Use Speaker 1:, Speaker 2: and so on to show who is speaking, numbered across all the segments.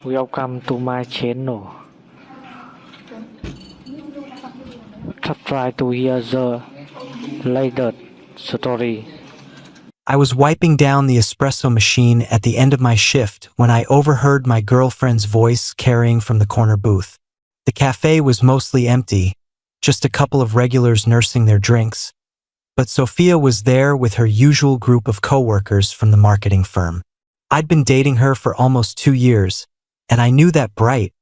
Speaker 1: Welcome to my channel. Try to hear the latest story.
Speaker 2: I was wiping down the espresso machine at the end of my shift when I overheard my girlfriend's voice carrying from the corner booth. The cafe was mostly empty, just a couple of regulars nursing their drinks. But Sophia was there with her usual group of coworkers from the marketing firm. I'd been dating her for almost 2 years, and I knew that bright,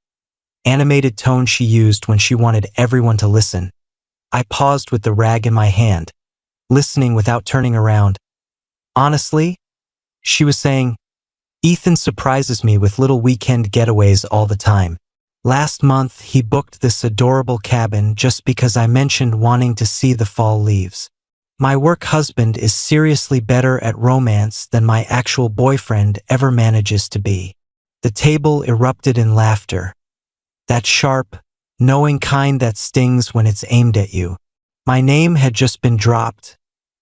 Speaker 2: animated tone she used when she wanted everyone to listen. I paused with the rag in my hand, listening without turning around. Honestly, she was saying, Ethan surprises me with little weekend getaways all the time. Last month, he booked this adorable cabin just because I mentioned wanting to see the fall leaves. My work husband is seriously better at romance than my actual boyfriend ever manages to be. The table erupted in laughter. That sharp, knowing kind that stings when it's aimed at you. My name had just been dropped,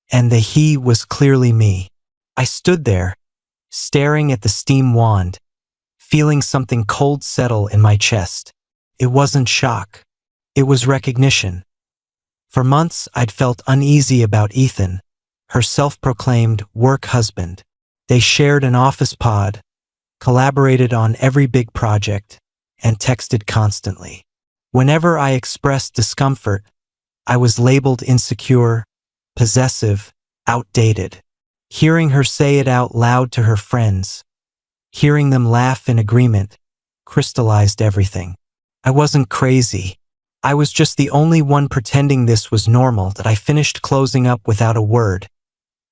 Speaker 2: and the he was clearly me. I stood there, staring at the steam wand, feeling something cold settle in my chest. It wasn't shock. It was recognition. For months, I'd felt uneasy about Ethan, her self-proclaimed work husband. They shared an office pod, collaborated on every big project, and texted constantly. Whenever I expressed discomfort, I was labeled insecure, possessive, outdated. Hearing her say it out loud to her friends, hearing them laugh in agreement, crystallized everything. I wasn't crazy. I was just the only one pretending this was normal. That I finished closing up without a word,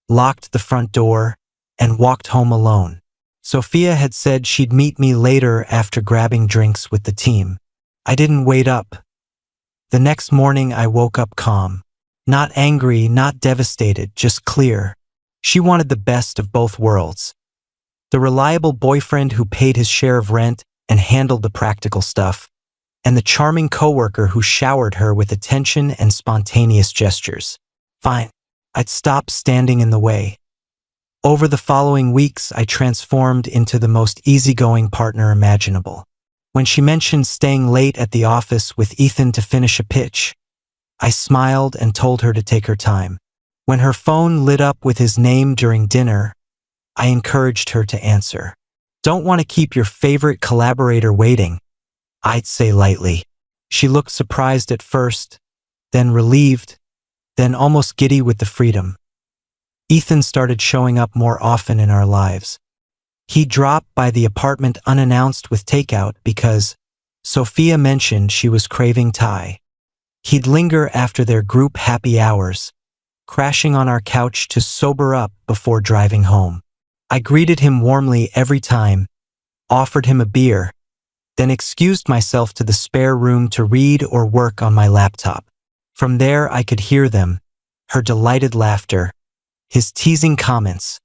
Speaker 2: locked the front door, and walked home alone. Sophia had said she'd meet me later after grabbing drinks with the team. I didn't wait up. The next morning I woke up calm. Not angry, not devastated, just clear. She wanted the best of both worlds. The reliable boyfriend who paid his share of rent and handled the practical stuff, and the charming coworker who showered her with attention and spontaneous gestures. Fine. I'd stop standing in the way. Over the following weeks, I transformed into the most easygoing partner imaginable. When she mentioned staying late at the office with Ethan to finish a pitch, I smiled and told her to take her time. When her phone lit up with his name during dinner, I encouraged her to answer. Don't want to keep your favorite collaborator waiting, I'd say lightly. She looked surprised at first, then relieved, then almost giddy with the freedom. Ethan started showing up more often in our lives. He dropped by the apartment unannounced with takeout because Sophia mentioned she was craving Thai. He'd linger after their group happy hours, crashing on our couch to sober up before driving home. I greeted him warmly every time, offered him a beer, then excused myself to the spare room to read or work on my laptop. From there I could hear them, her delighted laughter, his teasing comments,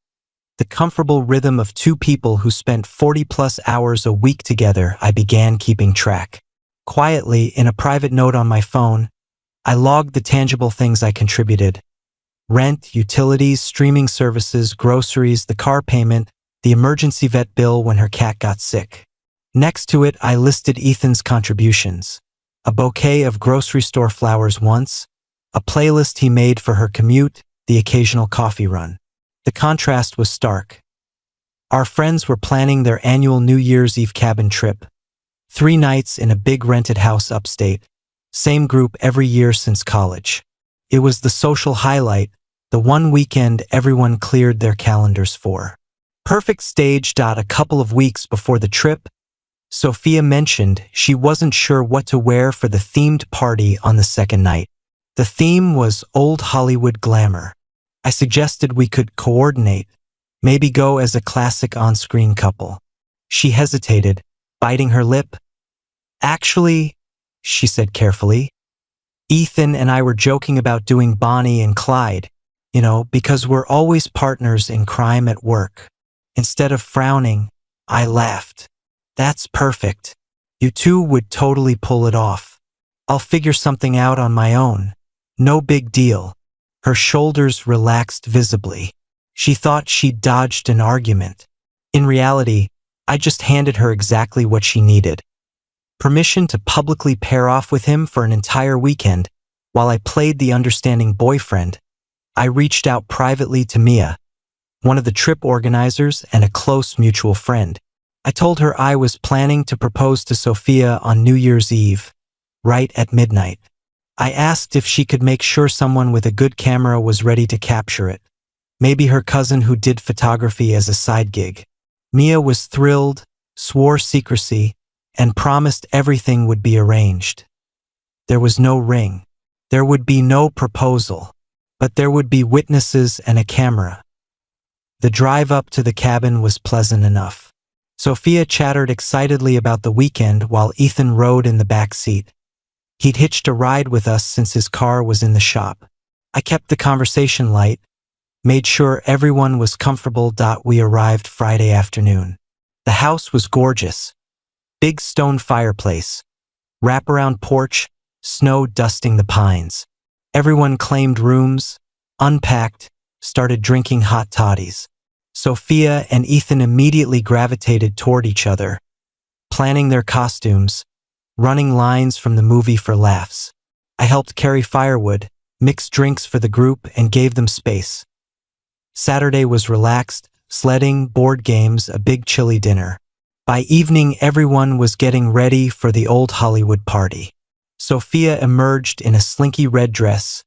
Speaker 2: the comfortable rhythm of two people who spent 40+ hours a week together. I began keeping track. Quietly, in a private note on my phone, I logged the tangible things I contributed. Rent, utilities, streaming services, groceries, the car payment, the emergency vet bill when her cat got sick. Next to it, I listed Ethan's contributions. A bouquet of grocery store flowers once, a playlist he made for her commute, the occasional coffee run. The contrast was stark. Our friends were planning their annual New Year's Eve cabin trip. 3 nights in a big rented house upstate. Same group every year since college. It was the social highlight, the one weekend everyone cleared their calendars for. Perfect stage. A couple of weeks before the trip, Sophia mentioned she wasn't sure what to wear for the themed party on the second night. The theme was old Hollywood glamour. I suggested we could coordinate, maybe go as a classic on-screen couple. She hesitated, biting her lip. Actually, she said carefully, Ethan and I were joking about doing Bonnie and Clyde, because we're always partners in crime at work. Instead of frowning, I laughed. That's perfect. You two would totally pull it off. I'll figure something out on my own. No big deal. Her shoulders relaxed visibly. She thought she'd dodged an argument. In reality, I just handed her exactly what she needed. Permission to publicly pair off with him for an entire weekend, while I played the understanding boyfriend. I reached out privately to Mia, one of the trip organizers and a close mutual friend. I told her I was planning to propose to Sophia on New Year's Eve, right at midnight. I asked if she could make sure someone with a good camera was ready to capture it. Maybe her cousin who did photography as a side gig. Mia was thrilled, swore secrecy, and promised everything would be arranged. There was no ring. There would be no proposal. But there would be witnesses and a camera. The drive up to the cabin was pleasant enough. Sophia chattered excitedly about the weekend while Ethan rode in the back seat. He'd hitched a ride with us since his car was in the shop. I kept the conversation light, made sure everyone was comfortable. We arrived Friday afternoon. The house was gorgeous. Big stone fireplace, wraparound porch, snow dusting the pines. Everyone claimed rooms, unpacked, started drinking hot toddies. Sophia and Ethan immediately gravitated toward each other, planning their costumes, running lines from the movie for laughs. I helped carry firewood, mixed drinks for the group, and gave them space. Saturday was relaxed, sledding, board games, a big chilly dinner. By evening, everyone was getting ready for the old Hollywood party. Sophia emerged in a slinky red dress,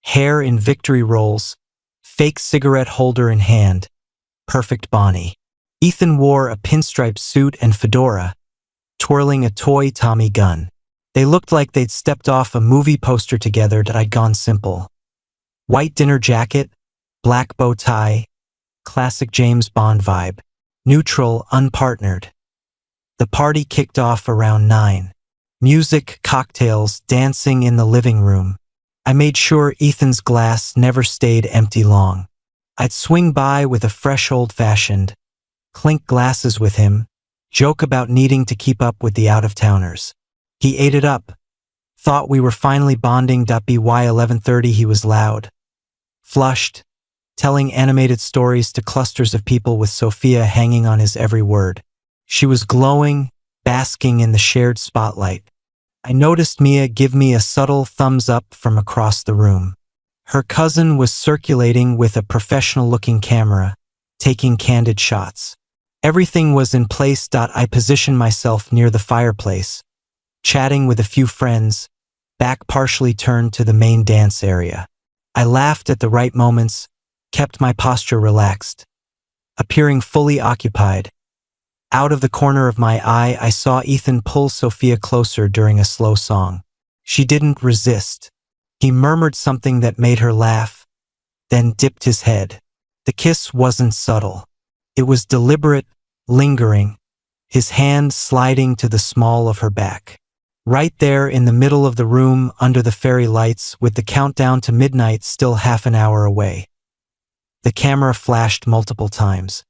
Speaker 2: hair in victory rolls, fake cigarette holder in hand. Perfect Bonnie. Ethan wore a pinstripe suit and fedora, twirling a toy Tommy gun. They looked like they'd stepped off a movie poster together. I'd gone simple. White dinner jacket, black bow tie, classic James Bond vibe. Neutral, unpartnered. The party kicked off around 9. Music, cocktails, dancing in the living room. I made sure Ethan's glass never stayed empty long. I'd swing by with a fresh old-fashioned, clink glasses with him, joke about needing to keep up with the out-of-towners. He ate it up, thought we were finally bonding. By 11:30 he was loud, flushed, telling animated stories to clusters of people with Sophia hanging on his every word. She was glowing, basking in the shared spotlight. I noticed Mia give me a subtle thumbs up from across the room. Her cousin was circulating with a professional-looking camera, taking candid shots. Everything was in place. I positioned myself near the fireplace, chatting with a few friends, back partially turned to the main dance area. I laughed at the right moments, kept my posture relaxed, appearing fully occupied. Out of the corner of my eye, I saw Ethan pull Sophia closer during a slow song. She didn't resist. He murmured something that made her laugh, then dipped his head. The kiss wasn't subtle. It was deliberate, lingering, his hand sliding to the small of her back. Right there in the middle of the room, under the fairy lights, with the countdown to midnight still half an hour away. The camera flashed multiple times.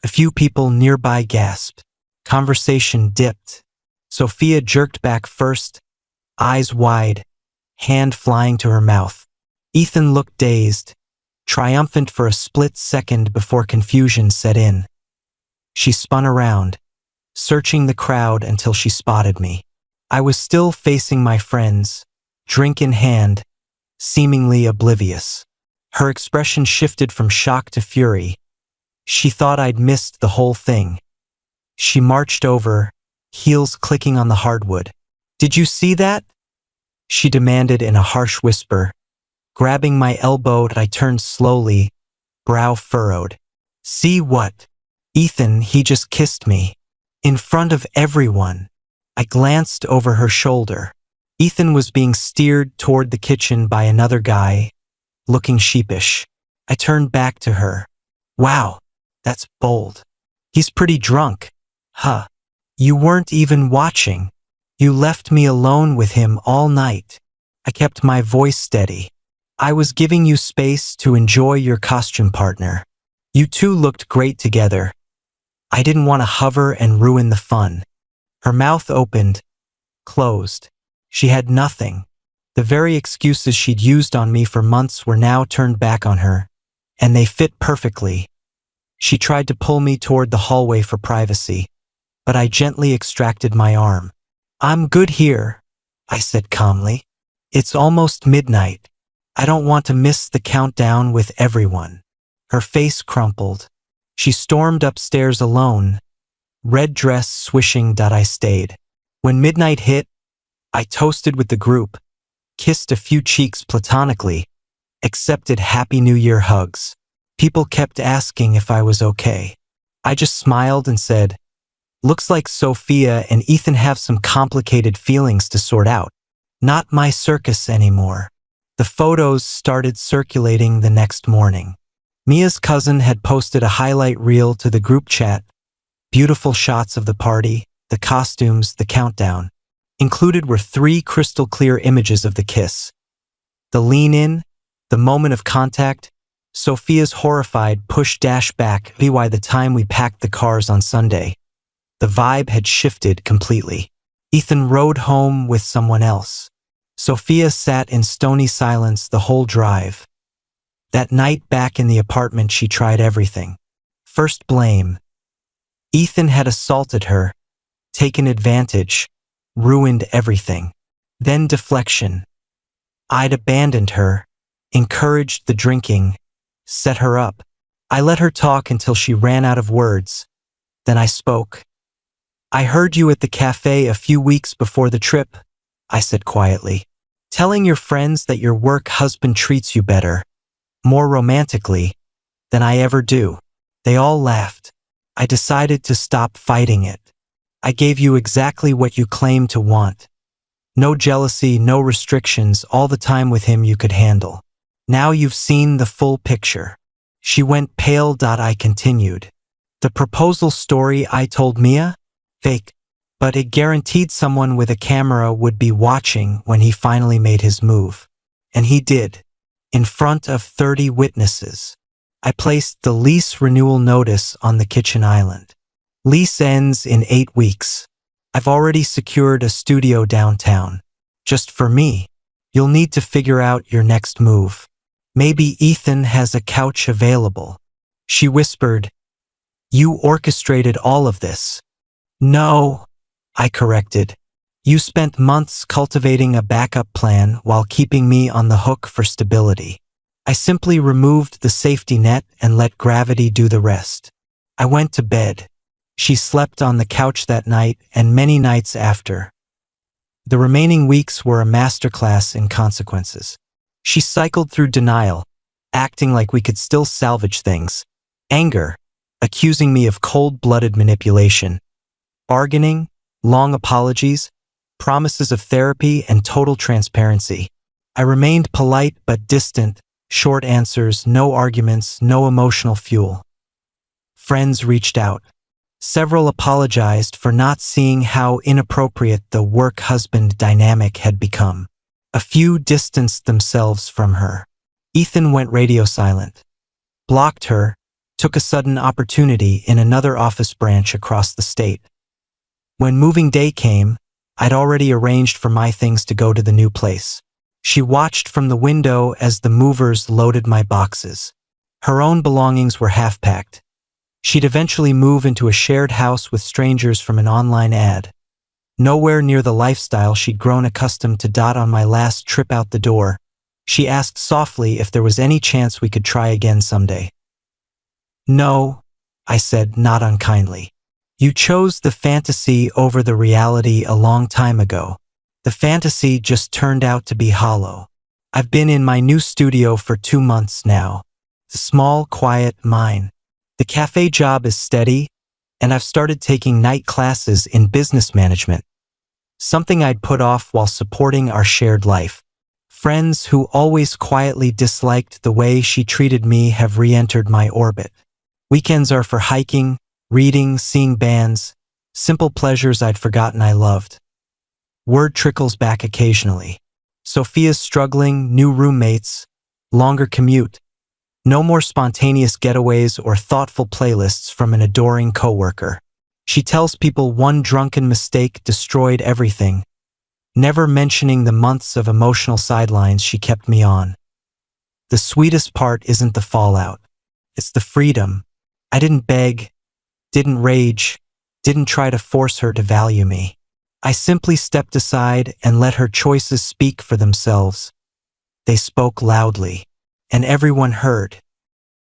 Speaker 2: A few people nearby gasped. Conversation dipped. Sophia jerked back first, eyes wide, hand flying to her mouth. Ethan looked dazed, triumphant for a split second before confusion set in. She spun around, searching the crowd until she spotted me. I was still facing my friends, drink in hand, seemingly oblivious. Her expression shifted from shock to fury. She thought I'd missed the whole thing. She marched over, heels clicking on the hardwood. "Did you see that?" she demanded in a harsh whisper. Grabbing my elbow, I turned slowly, brow furrowed. "See what?" "Ethan, he just kissed me. In front of everyone." I glanced over her shoulder. Ethan was being steered toward the kitchen by another guy, looking sheepish. I turned back to her. "Wow, that's bold. He's pretty drunk." "Huh. You weren't even watching. You left me alone with him all night." I kept my voice steady. "I was giving you space to enjoy your costume partner. You two looked great together. I didn't want to hover and ruin the fun." Her mouth opened, closed. She had nothing. The very excuses she'd used on me for months were now turned back on her, and they fit perfectly. She tried to pull me toward the hallway for privacy. but I gently extracted my arm. "I'm good here," I said calmly. "It's almost midnight. I don't want to miss the countdown with everyone." Her face crumpled. She stormed upstairs alone, red dress swishing. I stayed. When midnight hit, I toasted with the group, kissed a few cheeks platonically, accepted Happy New Year hugs. People kept asking if I was okay. I just smiled and said, "Looks like Sophia and Ethan have some complicated feelings to sort out. Not my circus anymore." The photos started circulating the next morning. Mia's cousin had posted a highlight reel to the group chat. Beautiful shots of the party, the costumes, the countdown. Included were 3 crystal clear images of the kiss. The lean in, the moment of contact, Sophia's horrified push-back by the time we packed the cars on Sunday. The vibe had shifted completely. Ethan rode home with someone else. Sophia sat in stony silence the whole drive. That night back in the apartment, she tried everything. First, blame. Ethan had assaulted her, taken advantage, ruined everything. Then deflection. I'd abandoned her, encouraged the drinking, set her up. I let her talk until she ran out of words. Then I spoke. "I heard you at the cafe a few weeks before the trip," I said quietly. "Telling your friends that your work husband treats you better, more romantically, than I ever do." They all laughed. I decided to stop fighting it. I gave you exactly what you claimed to want. No jealousy, no restrictions, all the time with him you could handle. Now you've seen the full picture. She went pale. I continued. "The proposal story I told Mia? Fake. But it guaranteed someone with a camera would be watching when he finally made his move. And he did. In front of 30 witnesses. I placed the lease renewal notice on the kitchen island. Lease ends in 8 weeks. I've already secured a studio downtown. Just for me. You'll need to figure out your next move. Maybe Ethan has a couch available." She whispered, "You orchestrated all of this." "No," I corrected. "You spent months cultivating a backup plan while keeping me on the hook for stability. I simply removed the safety net and let gravity do the rest." I went to bed. She slept on the couch that night and many nights after. The remaining weeks were a masterclass in consequences. She cycled through denial, acting like we could still salvage things. Anger, accusing me of cold-blooded manipulation. Bargaining, long apologies, promises of therapy and total transparency. I remained polite but distant, short answers, no arguments, no emotional fuel. Friends reached out. Several apologized for not seeing how inappropriate the work-husband dynamic had become. A few distanced themselves from her. Ethan went radio silent. Blocked her, took a sudden opportunity in another office branch across the state. When moving day came, I'd already arranged for my things to go to the new place. She watched from the window as the movers loaded my boxes. Her own belongings were half-packed. She'd eventually move into a shared house with strangers from an online ad. Nowhere near the lifestyle she'd grown accustomed to. On my last trip out the door, she asked softly if there was any chance we could try again someday. "No," I said, not unkindly. "You chose the fantasy over the reality a long time ago. The fantasy just turned out to be hollow. I've been in my new studio for 2 months now. The small, quiet, mine. The cafe job is steady, and I've started taking night classes in business management. Something I'd put off while supporting our shared life. Friends who always quietly disliked the way she treated me have re-entered my orbit. Weekends are for hiking, reading, seeing bands, simple pleasures I'd forgotten I loved. Word trickles back occasionally. Sophia's struggling, new roommates, longer commute. No more spontaneous getaways or thoughtful playlists from an adoring coworker. She tells people one drunken mistake destroyed everything, never mentioning the months of emotional sidelines she kept me on. The sweetest part isn't the fallout. It's the freedom. I didn't beg, didn't rage, didn't try to force her to value me. I simply stepped aside and let her choices speak for themselves. They spoke loudly, and everyone heard.